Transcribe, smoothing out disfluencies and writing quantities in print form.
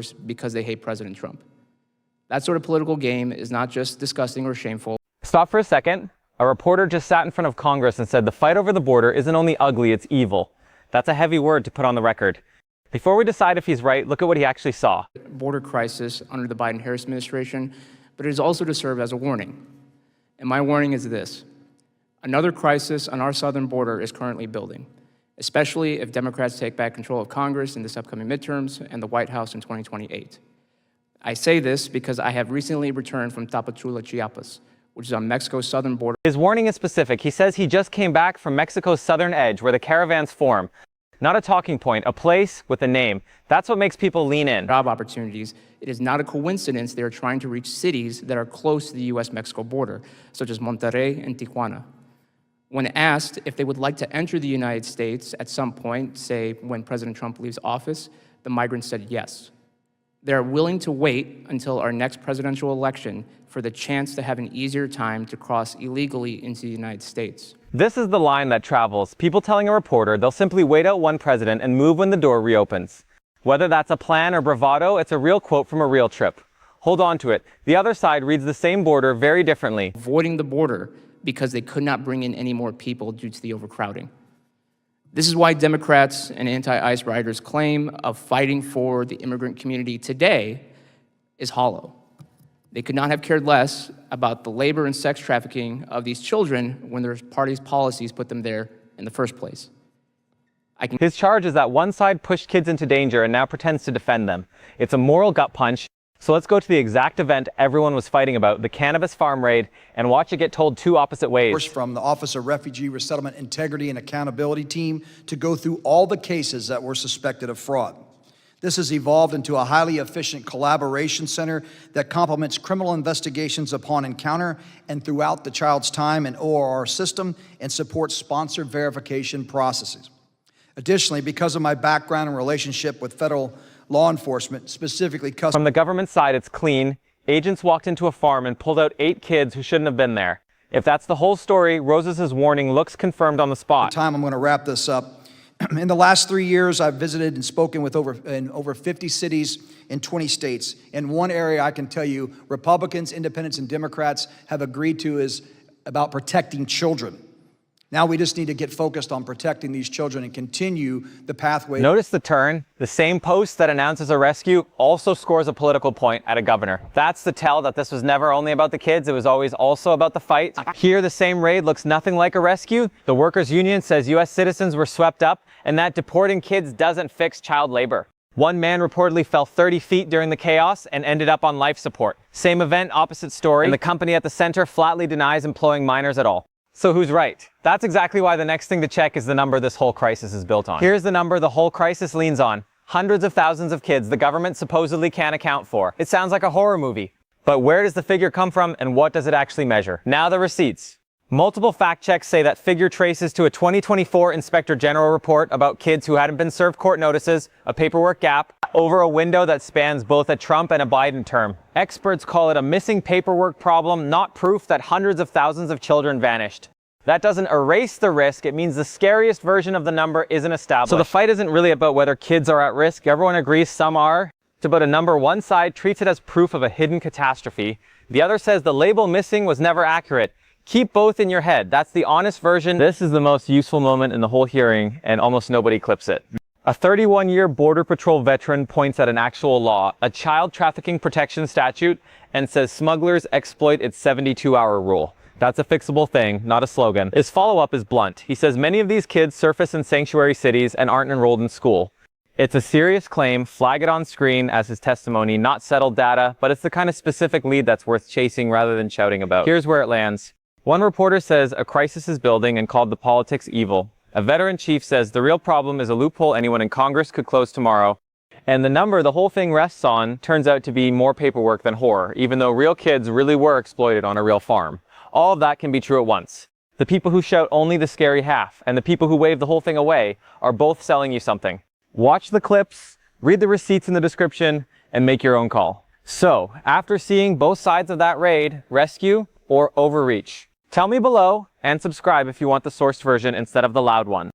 because they hate President Trump. That sort of political game is not just disgusting or shameful. Stop for a second. A reporter just sat in front of Congress and said the fight over the border isn't only ugly, it's evil. That's a heavy word to put on the record. Before we decide if he's right, look at what he actually saw. Border crisis under the Biden-Harris administration, but it is also to serve as a warning. And my warning is this: another crisis on our southern border is currently building, especially if Democrats take back control of Congress in this upcoming midterms and the White House in 2028. I say this because I have recently returned from Tapachula, Chiapas, which is on Mexico's southern border. His warning is specific. He says he just came back from Mexico's southern edge where the caravans form. Not a talking point, a place with a name. That's what makes people lean in. Job opportunities. It is not a coincidence they are trying to reach cities that are close to the U.S.-Mexico border, such as Monterrey and Tijuana. When asked if they would like to enter the United States at some point, say when President Trump leaves office, the migrants said yes. They are willing to wait until our next presidential election for the chance to have an easier time to cross illegally into the United States. This is the line that travels. People telling a reporter they'll simply wait out one president and move when the door reopens. Whether that's a plan or bravado, it's a real quote from a real trip. Hold on to it. The other side reads the same border very differently. Avoiding the border because they could not bring in any more people due to the overcrowding. This is why Democrats and anti-ICE riders' claim of fighting for the immigrant community today is hollow. They could not have cared less about the labor and sex trafficking of these children when their party's policies put them there in the first place. His charge is that one side pushed kids into danger and now pretends to defend them. It's a moral gut punch. So let's go to the exact event everyone was fighting about, the cannabis farm raid, and watch it get told two opposite ways. From the Office of Refugee Resettlement Integrity and Accountability team to go through all the cases that were suspected of fraud. This has evolved into a highly efficient collaboration center that complements criminal investigations upon encounter and throughout the child's time in ORR system and supports sponsor verification processes. Additionally, because of my background and relationship with federal law enforcement, specifically customs. From the government side, it's clean. Agents walked into a farm and pulled out 8 kids who shouldn't have been there. If that's the whole story, Rosas' warning looks confirmed on the spot. I'm going to wrap this up. In the last 3 years, I've visited and spoken with over 50 cities in 20 states. And one area I can tell you, Republicans, Independents, and Democrats have agreed to is about protecting children. Now we just need to get focused on protecting these children and continue the pathway. Notice the turn. The same post that announces a rescue also scores a political point at a governor. That's the tell that this was never only about the kids, it was always also about the fight. Here, the same raid looks nothing like a rescue. The workers' union says U.S. citizens were swept up and that deporting kids doesn't fix child labor. One man reportedly fell 30 feet during the chaos and ended up on life support. Same event, opposite story, and the company at the center flatly denies employing minors at all. So who's right? That's exactly why the next thing to check is the number this whole crisis is built on. Here's the number the whole crisis leans on. Hundreds of thousands of kids the government supposedly can't account for. It sounds like a horror movie. But where does the figure come from and what does it actually measure? Now the receipts. Multiple fact checks say that figure traces to a 2024 Inspector General report about kids who hadn't been served court notices, a paperwork gap, over a window that spans both a Trump and a Biden term. Experts call it a missing paperwork problem, not proof that hundreds of thousands of children vanished. That doesn't erase the risk, it means the scariest version of the number isn't established. So the fight isn't really about whether kids are at risk, everyone agrees some are. It's about a number one side treats it as proof of a hidden catastrophe. The other says the label missing was never accurate. Keep both in your head, that's the honest version. This is the most useful moment in the whole hearing and almost nobody clips it. A 31-year Border Patrol veteran points at an actual law, a child trafficking protection statute, and says smugglers exploit its 72-hour rule. That's a fixable thing, not a slogan. His follow-up is blunt. He says many of these kids surface in sanctuary cities and aren't enrolled in school. It's a serious claim, flag it on screen as his testimony, not settled data, but it's the kind of specific lead that's worth chasing rather than shouting about. Here's where it lands. One reporter says a crisis is building and called the politics evil. A veteran chief says the real problem is a loophole anyone in Congress could close tomorrow. And the number the whole thing rests on turns out to be more paperwork than horror, even though real kids really were exploited on a real farm. All of that can be true at once. The people who shout only the scary half and the people who wave the whole thing away are both selling you something. Watch the clips, read the receipts in the description, and make your own call. So, after seeing both sides of that raid, rescue or overreach? Tell me below and subscribe if you want the sourced version instead of the loud one.